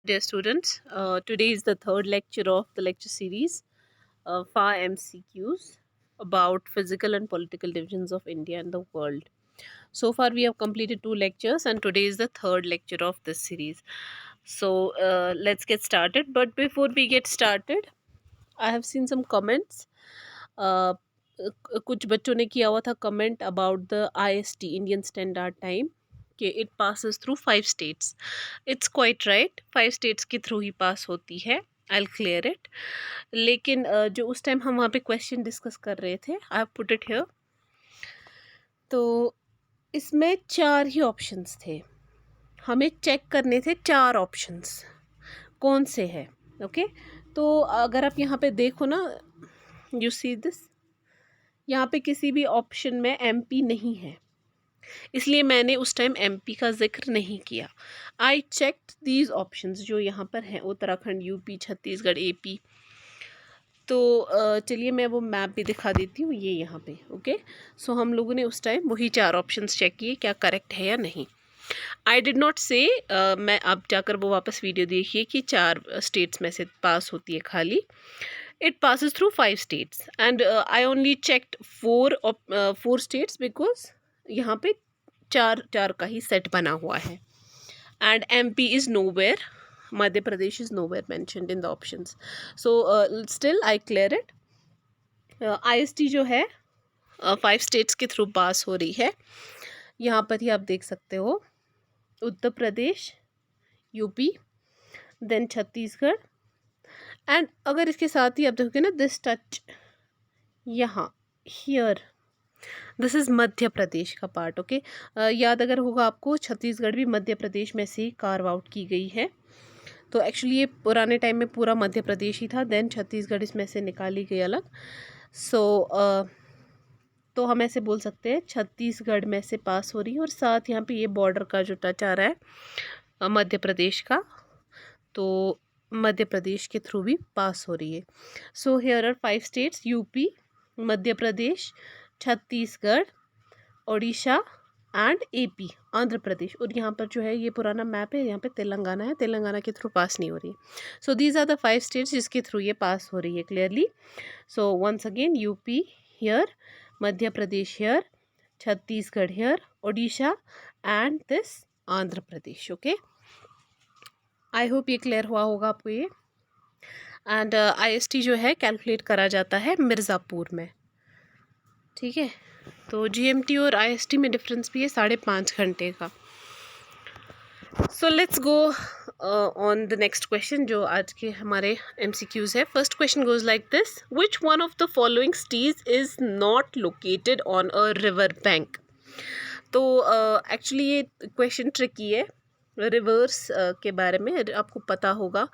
Dear students, today is the third lecture of the lecture series, FAR MCQs about physical and political divisions of India and the world. So far, we have completed two lectures, and today is the third lecture of this series. So, let's get started. But before we get started, I have seen some comments. Uh, कुछ बच्चों ने किया हुआ था comment about the IST Indian standard time कि it passes through 5 states. It's quite right, 5 states के थ्रू ही पास होती है. I will clear it. लेकिन जो उस टाइम हम वहाँ पे क्वेश्चन डिस्कस कर रहे थे, I have put it here. तो इसमें 4 ही ऑप्शंस थे. हमें चेक करने थे 4 ऑप्शंस कौन से है. ओके तो अगर आप यहाँ पे देखो ना, यू सी दिस, यहाँ पे किसी भी ऑप्शन में MP नहीं है, इसलिए मैंने उस टाइम MP का जिक्र नहीं किया. आई चेक्ड दीज ऑप्शंस जो यहाँ पर हैं, उत्तराखंड, UP, छत्तीसगढ़, AP. तो चलिए मैं वो मैप भी दिखा देती हूँ, ये यहाँ पे. ओके सो हम लोगों ने उस टाइम वही 4 ऑप्शंस चेक किए, क्या करेक्ट है या नहीं. आई डिड नॉट से, मैं अब जाकर वो वापस वीडियो देखिए कि 4 स्टेट्स में से पास होती है खाली. It passes through 5 states and I only checked 4 states because यहाँ पे 4 का ही सेट बना हुआ है. And MP is nowhere, Madhya Pradesh is nowhere mentioned in the options. So still I clear it. IST जो है 5 states के थ्रू पास हो रही है. यहाँ पर ही आप देख सकते हो, Uttar Pradesh, UP, then Chhattisgarh. And अगर इसके साथ ही आप देखोगे ना, दिस टच यहाँ here, this is Madhya Pradesh का पार्ट. ओके याद अगर होगा आपको, छत्तीसगढ़ भी मध्य प्रदेश में से ही कार्व आउट की गई है. तो एक्चुअली ये पुराने टाइम में पूरा मध्य प्रदेश ही था, देन छत्तीसगढ़ इसमें से निकाली गई अलग. सो तो हम ऐसे बोल सकते हैं छत्तीसगढ़ में से पास हो रही है, और साथ यहाँ पे ये बॉर्डर का जो टच आ रहा है मध्य प्रदेश का, तो मध्य प्रदेश के थ्रू भी पास हो रही है. So here are 5 states, UP, Madhya Pradesh, Chhattisgarh, Odisha and AP, Andhra Pradesh. और यहाँ पर जो है ये पुराना मैप है, यहाँ पे तेलंगाना है, तेलंगाना के थ्रू पास नहीं हो रही है. So these are the 5 states जिसके थ्रू ये पास हो रही है clearly. So once again, UP here, Madhya Pradesh here, Chhattisgarh here, Odisha and this Andhra Pradesh. Okay I hope ये क्लियर हुआ होगा आपको ये. एंड IST जो है कैलकुलेट करा जाता है मिर्ज़ापुर में. ठीक है, तो GMT और IST में डिफरेंस भी है 5.5 घंटे का. So let's go on the next question जो आज के हमारे MCQs है. First question goes like this: which one of the following cities is not located on a river bank. तो एक्चुअली ये क्वेश्चन ट्रिकी है. रिवर्स के बारे में आपको पता होगा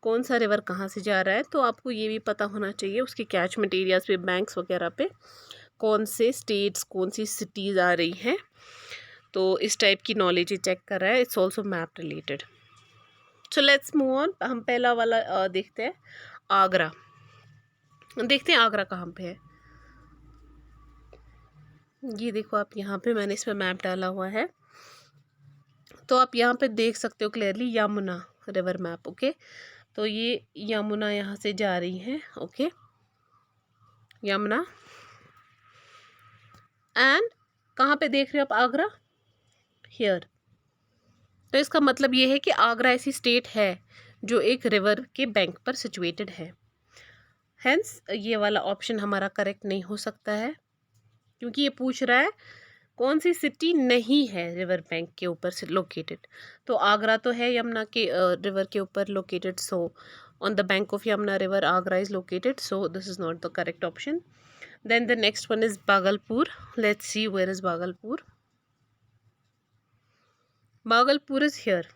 कौन सा रिवर कहाँ से जा रहा है, तो आपको ये भी पता होना चाहिए उसके कैचमेंट एरियाज पे, बैंक्स वगैरह पे कौन से स्टेट्स, कौन सी सिटीज़ आ रही हैं. तो इस टाइप की नॉलेज ही चेक कर रहा है. It's also map related. So let's move on. हम पहला वाला देखते हैं, आगरा. देखते हैं आगरा कहाँ पे है. ये देखो आप, यहाँ पे मैंने इसमें मैप डाला हुआ है, तो आप यहाँ पे देख सकते हो clearly Yamuna river map. Okay तो ये यमुना यहाँ से जा रही है. ओके यमुना. एंड कहाँ पे देख रहे हो आप, आगरा हियर. तो इसका मतलब ये है कि आगरा ऐसी स्टेट है जो एक रिवर के बैंक पर सिचुएटेड है. हेंस ये वाला ऑप्शन हमारा करेक्ट नहीं हो सकता है, क्योंकि ये पूछ रहा है कौन सी सिटी नहीं है रिवर बैंक के ऊपर से लोकेटेड. तो आगरा तो है यमुना के रिवर के ऊपर located. So on the bank of Yamuna river Agra is located. So this is not the correct option. Then the next one is Bhagalpur. Let's see where is Bhagalpur. Bhagalpur is here.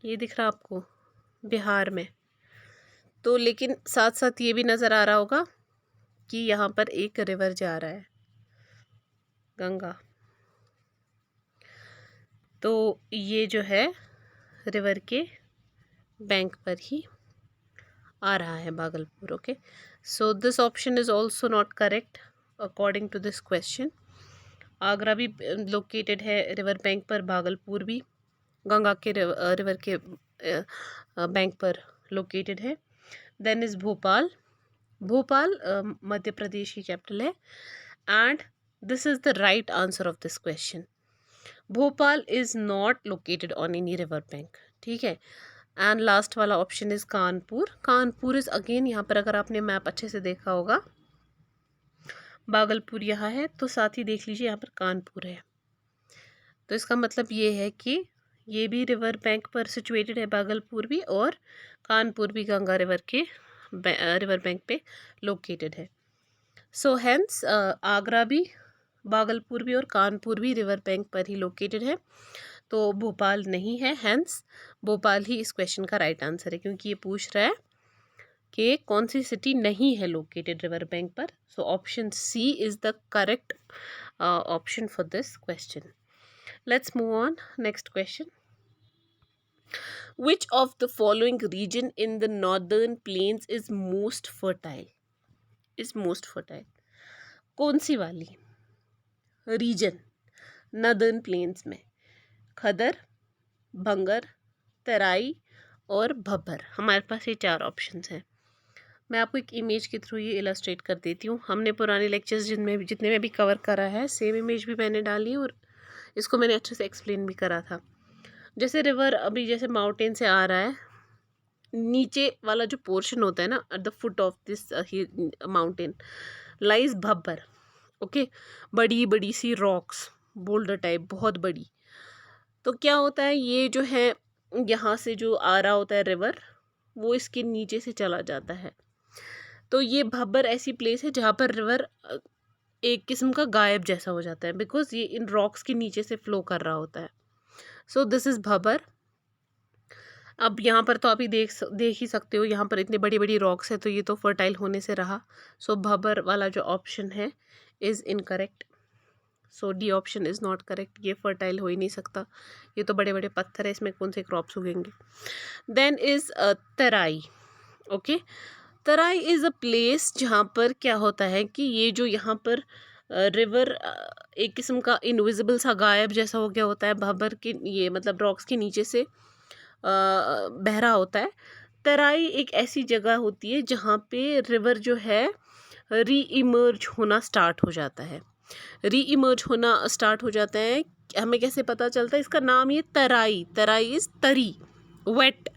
ये दिख रहा आपको, बिहार में. तो लेकिन साथ साथ ये भी नज़र आ रहा होगा कि यहाँ पर एक रिवर जा रहा है, गंगा. तो ये जो है रिवर के बैंक पर ही आ रहा है Bhagalpur. Okay so this option is also not correct according to this question. Agra भी लोकेटेड है रिवर बैंक पर, भागलपुर भी, गंगा के रिवर के बैंक पर लोकेटेड है। Then is Bhopal. भोपाल मध्य प्रदेश की कैपिटल है। And this is the right answer of this question. Bhopal is not located on any river bank, ठीक है। एंड लास्ट वाला option is Kanpur. Kanpur is again, यहाँ पर अगर आपने मैप अच्छे से देखा होगा, भागलपुर यहाँ है, तो साथ ही देख लीजिए यहाँ पर कानपुर है। तो इसका मतलब ये है कि ये भी रिवर बैंक पर सिचुएटेड है, भागलपुर भी, और कानपुर भी गंगा रिवर के रिवर बैंक पे लोकेटेड है। सो हेंस आगरा भी, भागलपुर भी और कानपुर भी रिवर बैंक पर ही लोकेटेड है। तो भोपाल नहीं है, हेंस भोपाल ही इस क्वेश्चन का राइट आंसर है, क्योंकि ये पूछ रहा है कि कौन सी सिटी नहीं है लोकेटेड रिवर बैंक पर। So option C is the correct option for this question. Let's move on. Next question. Which of the following region in the northern plains is most fertile? Is most fertile. कौन सी वाली reason northern plains में? खदर, भंगर, तराई और भब्बर। हमारे पास ये 4 options हैं। मैं आपको एक इमेज के थ्रू ये इलस्ट्रेट कर देती हूँ। हमने पुराने लेक्चर्स जितने में भी कवर करा है, सेम इमेज भी मैंने डाली और इसको मैंने अच्छे से एक्सप्लेन भी करा था। जैसे रिवर अभी जैसे माउंटेन से आ रहा है, नीचे वाला जो पोर्शन होता है ना, at the foot of this mountain lies Bhabar. Okay, बड़ी बड़ी सी रॉक्स, बोल्डर टाइप, बहुत बड़ी। तो क्या होता है, ये जो है यहाँ से जो आ रहा होता है रिवर, वो इसके नीचे से चला जाता है। तो ये भब्बर ऐसी प्लेस है जहाँ पर रिवर एक किस्म का गायब जैसा हो जाता है, बिकॉज ये इन रॉक्स के नीचे से फ्लो कर रहा होता है। So this is Bhabar. अब यहाँ पर तो अभी देख ही सकते हो, यहाँ पर इतनी बड़ी बड़ी रॉक्स है, तो ये तो फर्टाइल होने से रहा। सो भब्बर वाला जो ऑप्शन है is incorrect. So D option is not correct. ये फर्टाइल हो ही नहीं सकता, ये तो बड़े बड़े पत्थर है, इसमें कौन से क्रॉप्स उगेंगे। Then is Terai. Okay, Terai is a place जहाँ पर क्या होता है कि ये जो यहाँ पर रिवर एक किस्म का इनविजिबल सा गायब जैसा हो गया होता है, भब्बर के ये मतलब रॉक्स के नीचे से बह रहा होता है। तराई एक ऐसी जगह होती है जहाँ पे रिवर जो है री इमर्ज होना स्टार्ट हो जाता है। री इमर्ज होना स्टार्ट हो जाता है, हमें कैसे पता चलता है? इसका नाम ये तराई, तराई इज़ तरी, वेट।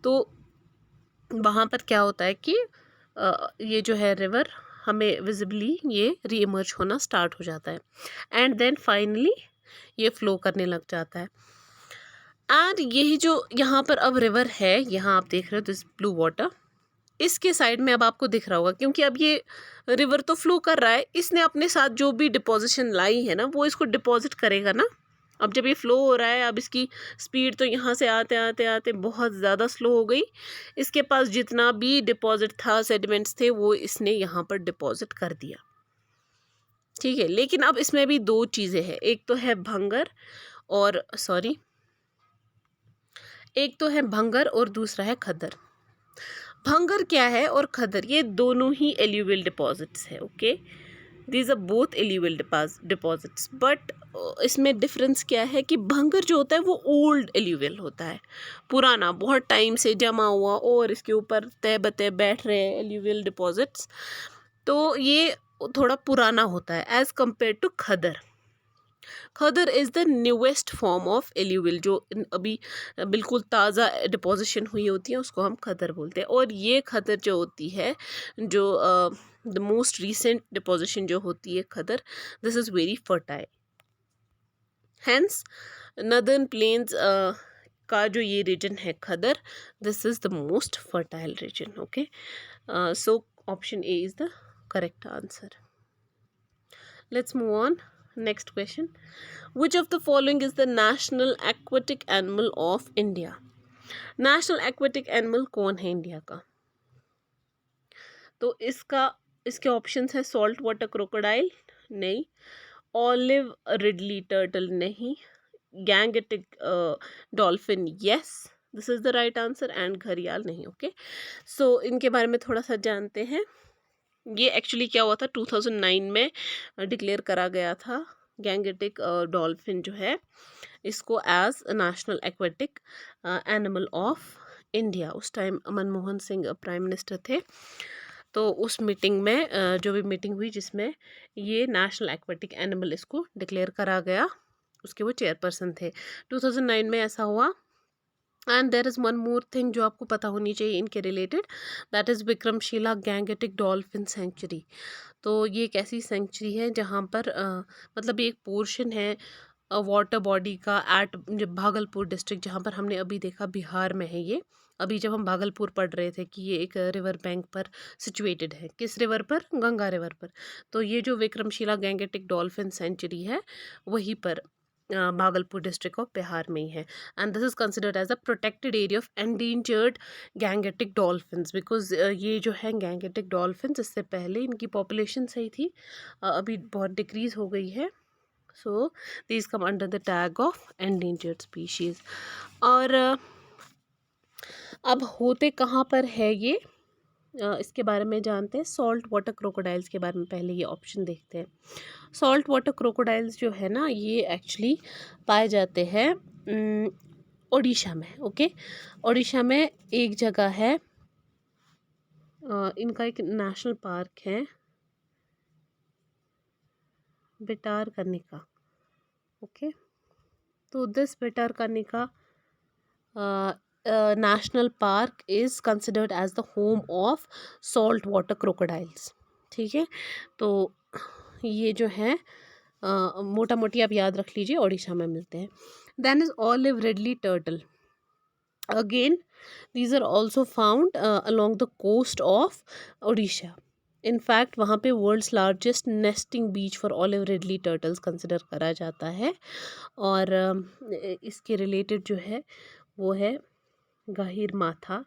तो वहाँ पर क्या होता है कि ये जो है रिवर हमें विजिबली ये री इमर्ज होना स्टार्ट हो जाता है, एंड देन फाइनली ये फ्लो करने लग जाता है। एंड यही जो यहाँ पर अब रिवर है, यहाँ आप देख रहे हो दिस ब्लू वाटर, इसके साइड में अब आपको दिख रहा होगा, क्योंकि अब ये रिवर तो फ्लो कर रहा है, इसने अपने साथ जो भी डिपोजिशन लाई है ना, वो इसको डिपॉजिट करेगा ना। अब जब ये फ्लो हो रहा है, अब इसकी स्पीड तो यहाँ से आते आते आते बहुत ज़्यादा स्लो हो गई। इसके पास जितना भी डिपॉजिट था, सेडिमेंट्स थे, वो इसने यहाँ पर डिपॉजिट कर दिया, ठीक है। लेकिन अब इसमें भी 2 चीज़ें हैं, एक तो है भंगर और एक तो है भंगर और दूसरा है खदर। भंगर क्या है और खदर, ये दोनों ही एल्यूवियल डिपॉजिट्स है। Okay, these are both alluvial deposits, but इसमें डिफरेंस क्या है कि भंगर जो होता है वो ओल्ड एल्यूवियल होता है, पुराना, बहुत टाइम से जमा हुआ, और इसके ऊपर तय बतय बैठ रहे हैं एल्यूवियल डिपॉजिट्स, तो ये थोड़ा पुराना होता है as compared to khadar. Khadar is the newest form of alluvial, जो अभी बिल्कुल ताज़ा डिपोजिशन हुई होती है, उसको हम खदर बोलते हैं। और ये खदर जो होती है, जो द मोस्ट रिसेंट डिपोजिशन जो होती है khadar, this is very fertile. Hence northern plains का जो ये रीजन है khadar, this is the most fertile region. Okay, so option A is the correct answer. Let's move on. Next question. Which of the following is the national aquatic animal of India? National aquatic animal कौन है India का? तो इसके options है salt water crocodile नहीं, olive ridley turtle नहीं, Gangetic dolphin yes, this is the right answer, and घड़ियाल नहीं। ओके, सो इनके बारे में थोड़ा सा जानते हैं। ये एक्चुअली क्या हुआ था, 2009 में डिक्लेयर करा गया था गैंगेटिक डॉल्फिन जो है इसको as national aquatic animal of India. उस time Manmohan Singh prime minister थे, तो उस मीटिंग में जो भी मीटिंग हुई जिसमें ये नेशनल एक्वेटिक एनिमल इसको डिक्लेयर करा गया, उसके वो चेयरपर्सन थे। 2009 में ऐसा हुआ। And there is one more thing जो आपको पता होनी चाहिए इनके related, that is Vikramshila Gangetic dolphin century. तो ये एक ऐसी सेंचुरी है जहाँ पर मतलब ये एक पोर्शन है वाटर बॉडी का एट भागलपुर डिस्ट्रिक्ट, जहाँ पर हमने अभी देखा बिहार में है ये। अभी जब हम भागलपुर पढ़ रहे थे कि ये एक रिवर बैंक पर सिचुएटेड है, किस रिवर पर, गंगा रिवर पर। तो ये जो विक्रमशिला गैंगेटिक डॉल्फिन सेंचुरी है वहीं पर भागलपुर डिस्ट्रिक्ट ऑफ बिहार में ही है। And this is considered as a protected area of endangered Gangetic dolphins, because ये जो है गैंगेटिक डॉल्फिन्स, इससे पहले इनकी पॉपुलेशन सही थी, अभी बहुत डिक्रीज़ हो गई है। So these come under the tag of endangered species. और अब होते कहाँ पर है ये, इसके बारे में जानते हैं। सॉल्ट वाटर क्रोकोडाइल्स के बारे में पहले ये ऑप्शन देखते हैं। सॉल्ट वाटर क्रोकोडाइल्स जो है ना, ये एक्चुअली पाए जाते हैं ओडिशा में। ओके, ओडिशा में एक जगह है, इनका एक नेशनल पार्क है भिटारकनिका। ओके, तो this भिटारकनिका national park is considered as the home of salt water crocodiles। ठीक है, तो ये जो है मोटा मोटी आप याद रख लीजिए, ओडिशा में मिलते हैं। Then is olive ridley turtle. Again these are also found along the coast of Odisha. In fact वहाँ पे world's largest nesting beach for olive ridley turtles consider करा जाता है। और इसके रिलेटेड जो है वो है गहीरमाथा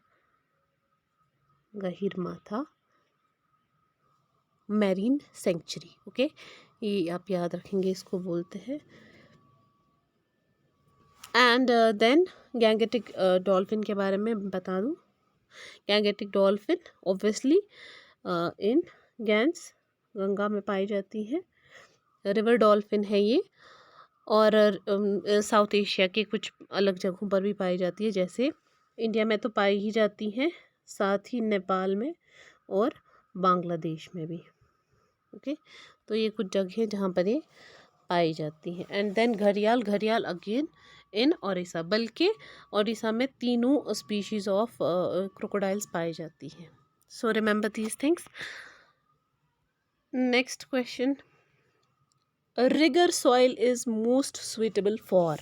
मैरीन सेंचुरी। ओके, ये आप याद रखेंगे, इसको बोलते हैं। एंड देन गैंगेटिक डॉल्फिन के बारे में बता दूं। गैंगेटिक डॉल्फिन ऑब्वियसली इन गैंस, गंगा में पाई जाती है। रिवर डॉल्फिन है ये, और साउथ एशिया के कुछ अलग जगहों पर भी पाई जाती है, जैसे इंडिया में तो पाई ही जाती हैं, साथ ही नेपाल में और बांग्लादेश में भी। ओके, तो ये कुछ जगह हैं जहाँ पर ये पाई जाती हैं। एंड देन घड़ियाल अगेन इन ओडिशा, बल्कि ओडिशा में तीनों स्पीशीज ऑफ क्रोकोडाइल्स पाई जाती हैं। So remember these things. Next question, regur soil is most suitable for.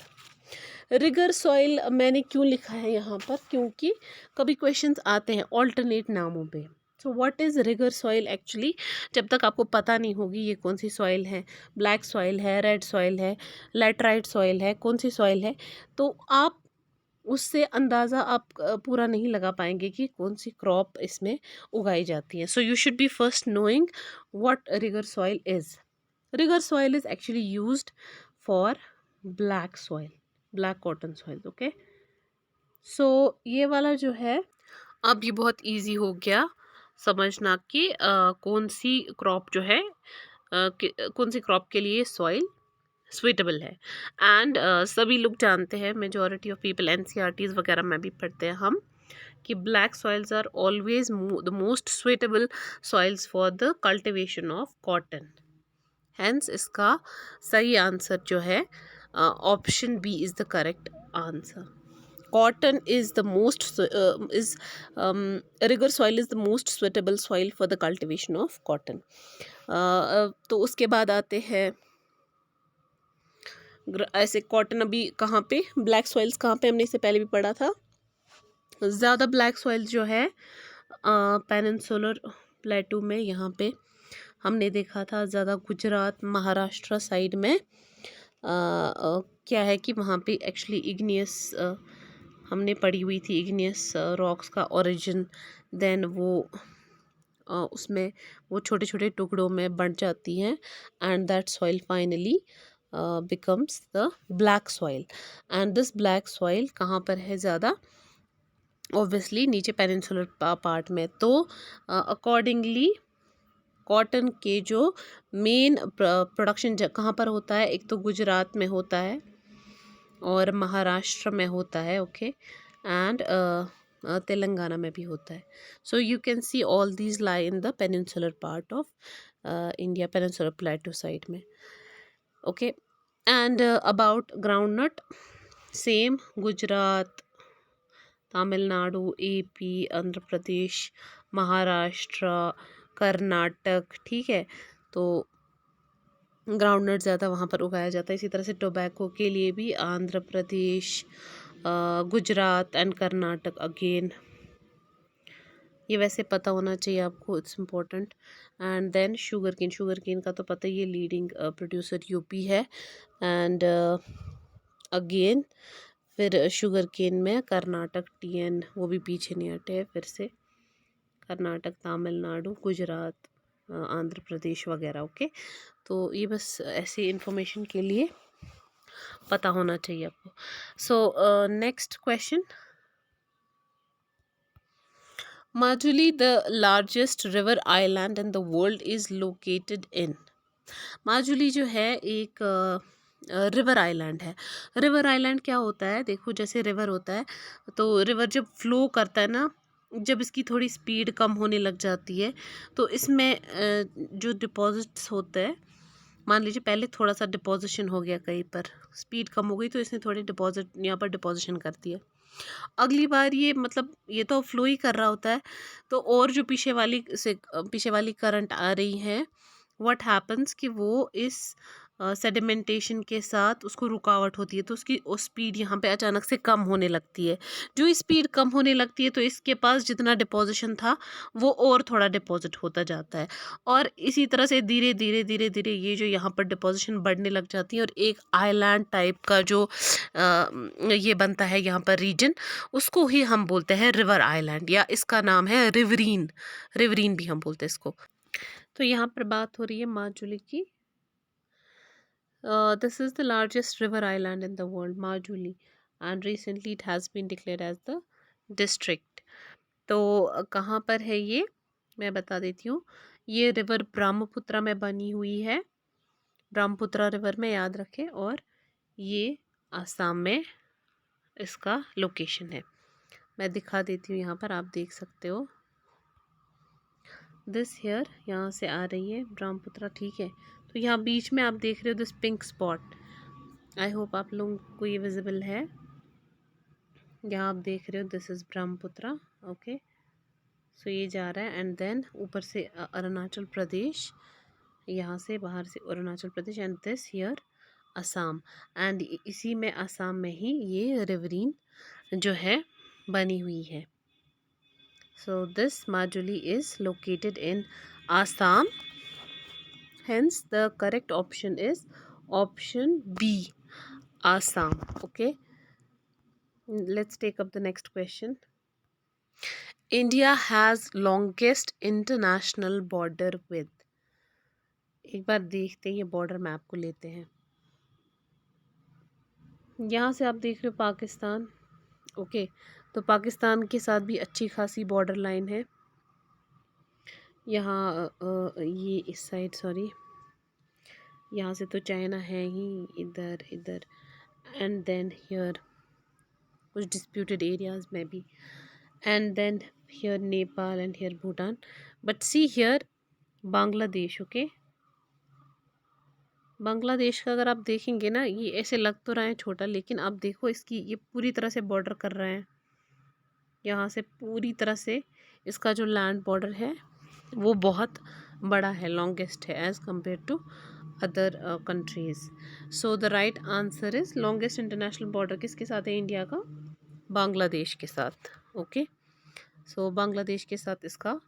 Regur soil मैंने क्यों लिखा है यहाँ पर, क्योंकि कभी क्वेश्चंस आते हैं ऑल्टरनेट नामों पे। So what is regur soil actually, जब तक आपको पता नहीं होगी ये कौन सी सॉइल है, ब्लैक सॉइल है, रेड सॉइल है, लैटराइट सॉइल है, कौन सी सॉइल है, तो आप उससे अंदाज़ा आप पूरा नहीं लगा पाएंगे कि कौन सी क्रॉप इसमें उगाई जाती है। So you should be first knowing what regur soil is. Regur soil is actually used for black soil, black cotton soil. Okay, so ये वाला जो है, अब ये बहुत इजी हो गया समझना कि कौन सी क्रॉप जो है कौन सी क्रॉप के लिए सॉइल सुइटेबल है। एंड सभी लोग जानते हैं, मेजॉरिटी ऑफ पीपल एनसीईआरटीज़ वगैरह में भी पढ़ते हैं हम, कि black soils are always the most suitable soils for the cultivation of cotton. Hence इसका सही आंसर जो है option B is the correct answer. Cotton is the most rigor soil is the most suitable soil for the cultivation of cotton. तो उसके बाद आते हैं ऐसे कॉटन, अभी कहाँ पे ब्लैक सॉइल्स कहाँ पे, हमने इससे पहले भी पढ़ा था। ज़्यादा ब्लैक सॉइल जो है पेनिनसुलर प्लेटू में, यहाँ पे हमने देखा था ज़्यादा गुजरात महाराष्ट्र साइड में क्या है कि वहाँ पे एक्चुअली इग्नियस हमने पढ़ी हुई थी, इग्नियस रॉक्स का ओरिजिन, देन वो उसमें वो छोटे छोटे टुकड़ों में बंट जाती हैं, and that soil finally becomes the black soil. And this black soil कहाँ पर है ज़्यादा, ऑब्वियसली नीचे पेनिनसुलर पार्ट में। तो अकॉर्डिंगली कॉटन के जो मेन प्रोडक्शन कहाँ पर होता है, एक तो गुजरात में होता है, और महाराष्ट्र में होता है, ओके, एंड तेलंगाना में भी होता है. So you can see all these lie in the peninsular part of India, peninsular plateau side में, okay. And about groundnut, same, Gujarat, Tamil Nadu, AP, Andhra Pradesh, Maharashtra, Karnataka, ठीक है. तो ग्राउंडनट ज़्यादा वहाँ पर उगाया जाता है. इसी तरह से टोबैको के लिए भी आंध्र प्रदेश, गुजरात एंड कर्नाटक अगेन. ये वैसे पता होना चाहिए आपको, it's important. And then sugar cane का तो पता ही है, लीडिंग प्रोड्यूसर यूपी है. एंड अगेन फिर शुगर केन में कर्नाटक, टीएन, वो भी पीछे नहीं हटे हैं. फिर से कर्नाटक, तमिलनाडु, गुजरात, आंध्र प्रदेश वगैरह, ओके. तो ये बस ऐसी इन्फॉर्मेशन के लिए पता होना चाहिए आपको. So next question, Majuli the largest river island in the world is located in. Majuli जो है एक रिवर आइलैंड है. रिवर आइलैंड क्या होता है, देखो जैसे रिवर होता है, तो रिवर जब फ्लो करता है ना, जब इसकी थोड़ी स्पीड कम होने लग जाती है, तो इसमें जो डिपॉजिट्स होते हैं, मान लीजिए पहले थोड़ा सा डिपॉजिशन हो गया कहीं पर, स्पीड कम हो गई तो इसने थोड़ी डिपॉजिट यहाँ पर डिपॉजिशन कर दिया. अगली बार ये मतलब ये तो फ्लो ही कर रहा होता है, तो और जो पीछे वाली करंट आ रही है, व्हाट हैपन्स कि वो इस सेडिमेंटेशन के साथ उसको रुकावट होती है, तो उसकी स्पीड यहाँ पे अचानक से कम होने लगती है. जो स्पीड कम होने लगती है तो इसके पास जितना डिपॉजिशन था वो और थोड़ा डिपॉजिट होता जाता है, और इसी तरह से धीरे धीरे धीरे धीरे ये जो यहाँ पर डिपॉजिशन बढ़ने लग जाती है, और एक आइलैंड टाइप का जो ये बनता है यहाँ पर रीजन, उसको ही हम बोलते हैं रिवर आइलैंड, या इसका नाम है रिवरीन. रिवरीन भी हम बोलते हैं इसको. तो यहाँ पर बात हो रही है माजुली की. This is the largest river island in the world, Majuli, and recently it has been declared as the district. तो कहाँ पर है ये, मैं बता देती हूँ. ये रिवर ब्रह्मपुत्र में बनी हुई है, ब्रह्मपुत्र रिवर में, याद रखें. और ये आसाम में इसका लोकेशन है. मैं दिखा देती हूँ, यहाँ पर आप देख सकते हो, दिस हेयर यहाँ से आ रही है ब्रह्मपुत्र, ठीक है. तो यहाँ बीच में आप देख रहे हो this pink spot, I hope आप लोगों को ये विजिबल है. यहाँ आप देख रहे हो this is Brahmaputra, okay. So ये जा रहा है, एंड देन ऊपर से अरुणाचल प्रदेश, यहाँ से बाहर से Arunachal Pradesh, and this here Assam. एंड इसी में असम में ही ये रिवरीन जो है बनी हुई है. So this Majuli is located in Assam, hence the correct option is option B, Assam, okay. Let's take up the next question. India has longest international border with. एक बार देखते हैं, ये बॉर्डर मैप को लेते हैं. यहाँ से आप देख रहे हो पाकिस्तान, ओके. तो पाकिस्तान के साथ भी अच्छी खासी बॉर्डर लाइन है. यहाँ ये इस साइड, सॉरी, यहाँ से तो चाइना है ही, इधर इधर, एंड देन हियर कुछ डिस्प्यूटेड एरियाज में भी, and then here Nepal and here Bhutan. But see here Bangladesh, okay. Bangladesh का अगर आप देखेंगे ना, ये ऐसे लग तो रहा है छोटा, लेकिन आप देखो इसकी ये पूरी तरह से बॉर्डर कर रहे हैं. यहाँ से पूरी तरह से इसका जो लैंड बॉर्डर है वो बहुत बड़ा है, लॉन्गेस्ट है as compared to other countries. So the right answer is longest international border किसके साथ है इंडिया का, बांग्लादेश के साथ, ओके. सो बांग्लादेश के साथ इसका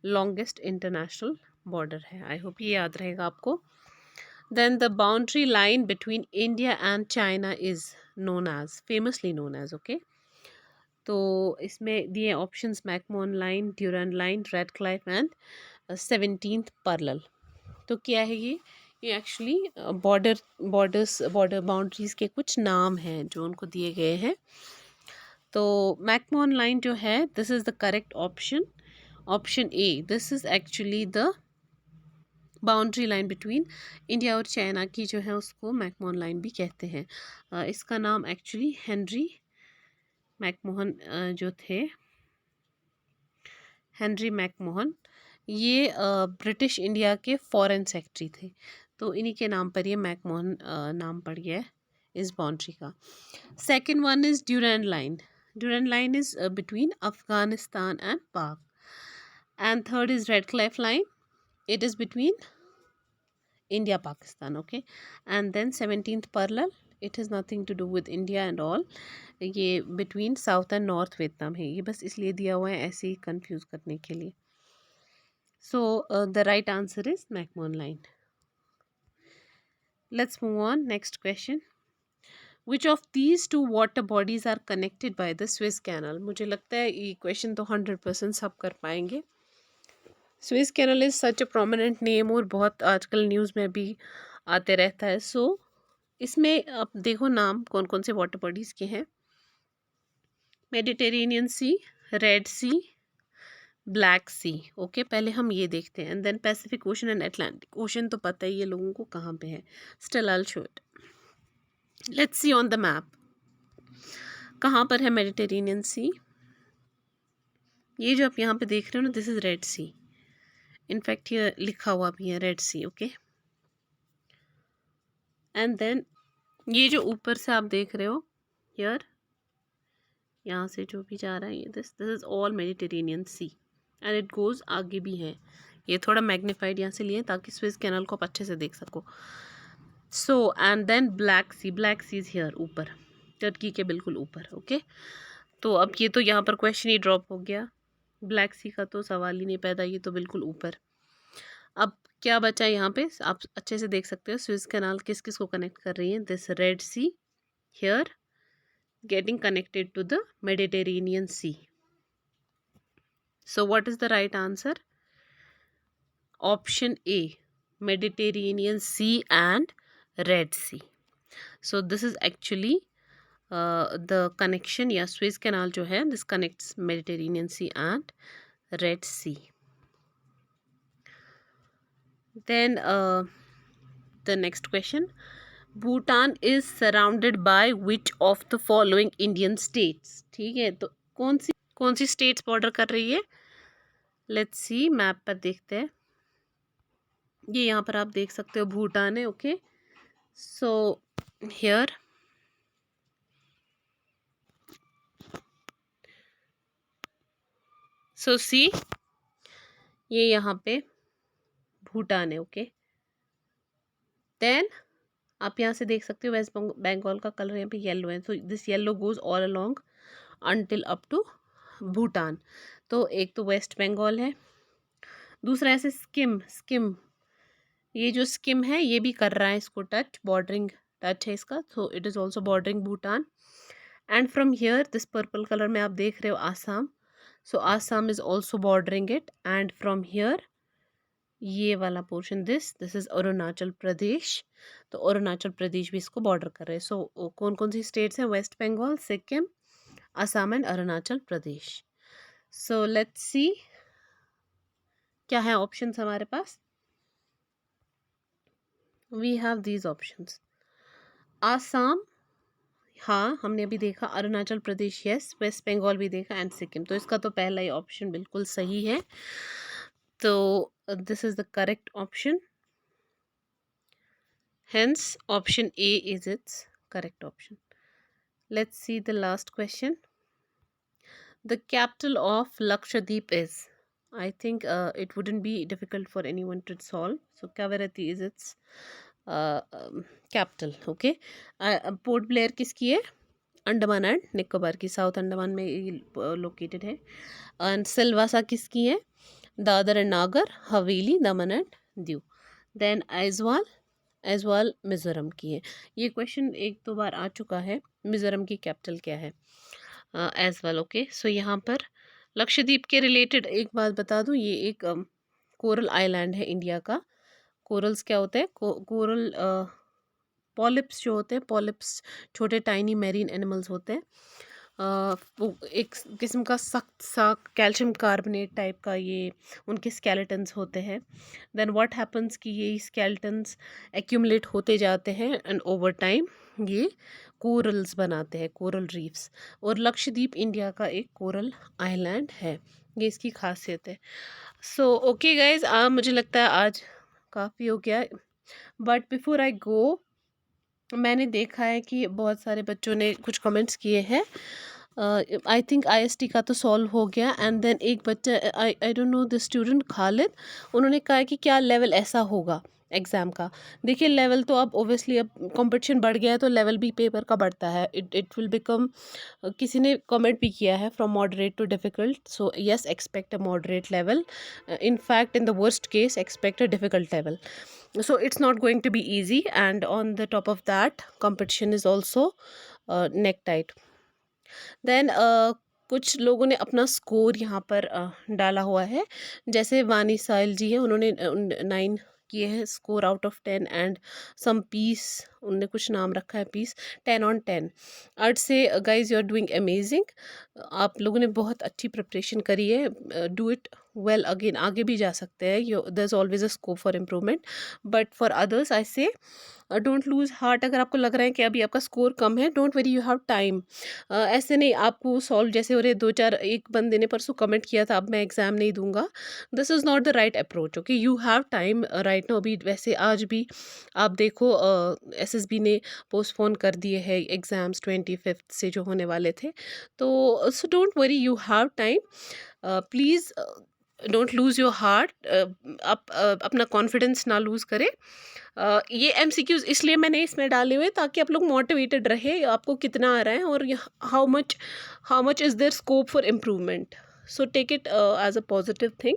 लॉन्गेस्ट इंटरनेशनल बॉर्डर है. आई होप ये याद रहेगा आपको. Then the boundary line between India and China is known as, famously known as, okay. तो इसमें दिए options McMahon line, Durand line, Radcliffe and 17th parallel. तो क्या है ये एक्चुअली बॉर्डर बाउंड्रीज़ के कुछ नाम हैं जो उनको दिए गए हैं. तो मैकमोहन लाइन जो है, this is the correct option, option A. This is actually the boundary line between India और चाइना की जो है उसको मैकमोहन लाइन भी कहते हैं। इसका नाम एक्चुअली हेनरी मैकमोहन जो थे, हेनरी मैकमोहन, ये ब्रिटिश इंडिया के फॉरेन सेक्रेटरी थे, तो इन्हीं के नाम पर ये मैकमोहन नाम पड़ गया है इस बाउंड्री का। Second one is Durand line. Durand line is between Afghanistan and Pak. And third is Radcliffe line, it is between India Pakistan, okay. And then 17th parallel, it has nothing to do with India and all, ये between South and North Vietnam है, ये बस इसलिए दिया हुआ है ऐसे ही confuse करने के लिए। So the right answer is McMahon line. Let's move on, next question. Which of these two water bodies are connected by the Suez Canal? मुझे लगता है ये क्वेश्चन तो 100% सब कर पाएंगे। Suez canal is such a prominent name और बहुत आजकल न्यूज़ में भी आते रहता है। सो इसमें आप देखो नाम कौन कौन से वाटर बॉडीज़ के हैं। Mediterranean sea, red sea, black sea, okay. पहले हम ये देखते हैं and then Pacific ocean and Atlantic ocean तो पता ही है लोगों को कहाँ पे है। Still I will show it. Let's see on the map कहाँ पर है मेडिटेरेनियन सी। ये जो आप यहाँ पे देख रहे हो ना, this is red sea. In fact ये लिखा हुआ भी है red sea, okay. And then ये जो ऊपर से आप देख रहे हो हियर, यहाँ से जो भी जा रहा है, this is all Mediterranean sea and it goes आगे भी है। ये थोड़ा मैग्नीफाइड यहाँ से लिए ताकि स्विस कैनल को आप अच्छे से देख सको। So and then black sea, black sea is here ऊपर, टर्की के बिल्कुल ऊपर, ओके। तो अब ये तो यहाँ पर क्वेश्चन ही ड्रॉप हो गया, ब्लैक सी का तो सवाल ही नहीं पैदा, ये तो बिल्कुल ऊपर। अब क्या बचा यहाँ पे, आप अच्छे से देख सकते हो स्विस कैनाल किस किस को कनेक्ट कर रही है। This red see here getting connected to the Mediterranean Sea. So what is the right answer? Option A, Mediterranean Sea and Red Sea. So this is actually the connection, या Suez Canal जो है, this connects Mediterranean Sea and Red Sea. Then the next question, Bhutan is surrounded by which of the following Indian states. ठीक है, तो कौन सी states border कर रही है। लेट्स सी, मैप पर देखते हैं। ये यहाँ पर आप देख सकते हो भूटान है, ओके। सो हियर सो सी, ये यहाँ पे भूटान है, ओके। देन आप यहाँ से देख सकते हो वेस्ट बंगाल का कलर यहाँ पे येलो है, so this yellow goes all along until up to Bhutan. तो एक तो वेस्ट बंगाल है, दूसरा ऐसे स्किम ये जो स्किम है ये भी कर रहा है इसको टच, बॉर्डरिंग टच है इसका, so it is also bordering Bhutan. And from here this purple colour में आप देख रहे हो Assam, so Assam is also bordering it. And from here ये वाला portion this is Arunachal Pradesh, तो अरुणाचल प्रदेश भी इसको बॉर्डर कर रहे हैं। सो कौन कौन सी स्टेट्स हैं, West Bengal, Sikkim, Assam and Arunachal Pradesh. So let's see क्या है ऑप्शंस हमारे पास। We have these options, Assam, हाँ हमने अभी देखा, अरुणाचल प्रदेश यस, वेस्ट बंगाल भी देखा एंड सिक्किम, तो इसका तो पहला ही ऑप्शन बिल्कुल सही है। तो this is the correct option, hence option A is it's correct option. Let's see the last question, the capital of Lakshadweep is, I think it wouldn't be difficult for anyone to solve. So Kavaratti is its capital. Okay. Port Blair किसकी है, Andaman and Nicobar की, south Andaman में located है। And Silvassa किसकी है, Dadar and Nagar Haveli, Daman and Diu. Then Aizawl Mizoram की है। ये क्वेश्चन एक दो बार आ चुका है, मिज़ोरम की कैपिटल क्या है, आइजवाल, ओके। सो यहाँ पर लक्षद्वीप के रिलेटेड एक बात बता दूँ, ये एक कोरल आइलैंड है इंडिया का। कोरल्स क्या होते हैं, कोरल पॉलिप्स जो होते हैं, पॉलिप्स छोटे टाइनी मैरीन एनिमल्स होते हैं, वो एक किस्म का सख्त सा कैल्शियम कार्बोनेट टाइप का ये उनके स्केलेटन्स होते हैं। देन व्हाट हैपन्स कि ये स्केलेटन्स एक्यूमुलेट होते जाते हैं एंड ओवर टाइम ये कोरल्स बनाते हैं, कोरल रीफ्स। और लक्षद्वीप इंडिया का एक कोरल आइलैंड है, ये इसकी खासियत है। सो ओके गाइज, मुझे लगता है आज काफ़ी हो गया, बट बिफोर आई गो मैंने देखा है कि बहुत सारे बच्चों ने कुछ कमेंट्स किए हैं। आई थिंक आईएसटी का तो सॉल्व हो गया, एंड देन एक बच्चा, I don't know the student Khalid, उन्होंने कहा है कि क्या लेवल ऐसा होगा एग्ज़ाम का। देखिए लेवल तो अब ओब्वियसली अब कंपटीशन बढ़ गया है तो लेवल भी पेपर का बढ़ता है। इट विल बिकम, किसी ने कमेंट भी किया है from moderate too difficult, so yes expect a moderate level, in fact in the worst case expect a difficult level. So it's not going to be easy, and on the top of that competition is also neck tight. Then कुछ लोगों ने अपना score यहाँ पर डाला हुआ है, जैसे वानी साहिल जी हैं, उन्होंने 9 किए हैं score out of 10, and some piece, उनने कुछ नाम रखा है piece, 10/10। I'd say guys you are doing amazing, आप लोगों ने बहुत अच्छी प्रिपरेशन करी है, डू इट वेल अगेन, आगे भी जा सकते हैं, you there is always a scope for improvement, but for others I say don't loose heart. अगर आपको लग रहा है कि अभी आपका स्कोर कम है, don't worry, you have time. ऐसे नहीं आपको सॉल्व, जैसे हो रहे 2-4, एक बंदे ने परसों कमेंट किया था अब मैं एग्ज़ाम नहीं दूंगा, this is not the right approach. Okay, you have time right now. अभी वैसे आज भी आप देखो एसएसबी ने पोस्टपोन कर दिए हैं एग्ज़ाम्स 25 से जो होने वाले थे, तो so don't worry, you have time. Please don't lose your heart, आप अपना कॉन्फिडेंस ना लूज़ करें। ये एमसीक्यूज इसलिए मैंने इसमें डाले हुए ताकि आप लोग मोटिवेटेड रहे, आपको कितना आ रहा है और how much is there scope for improvement. So take it as a positive thing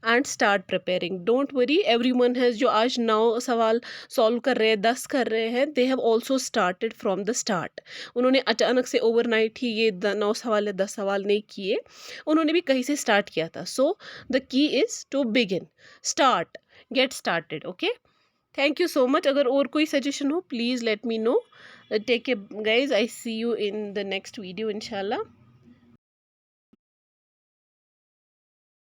and start preparing, don't worry, everyone has, जो आज 9 सवाल सॉल्व कर रहे हैं, 10 कर रहे हैं, they have also started from the start. उन्होंने अचानक से ओवरनाइट ही ये 9 सवाल या 10 सवाल नहीं किए, उन्होंने भी कहीं से स्टार्ट किया था। So the key is to begin, start, get started. Okay, thank you so much. अगर और कोई सजेशन हो please let me know. Take care guys, I see you in the next video इंशाल्लाह।